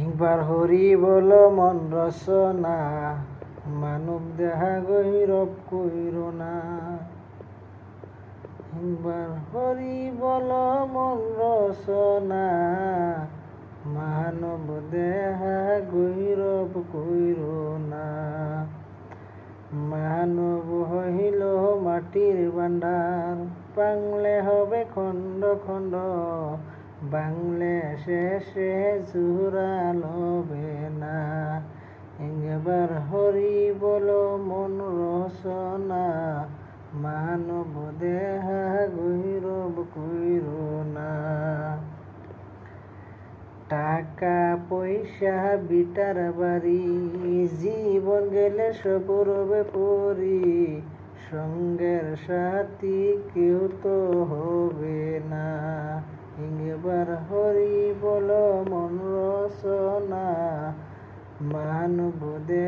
একবার হরি বল মন রচনা, মানব দেহা গৈরব কইর না। একবার হরি বল মন রচনা, মানব দেহা গৈরব কইর না। মানব হইল মাটির ভাণ্ডার, বাংলে হবে খণ্ড খণ্ড, বাংলে শেষে জোড়া লবে না। একবার হরি বল মন রচনা, মানব দেহা গৈরব কইর না। টাকা পয়সা বিটার বাড়ি, জীবন গেলে সব রবে পরি, সঙ্গের সাথী কেউ তো হবে না। একবার হরি বল মন রচনা, মানব দেহ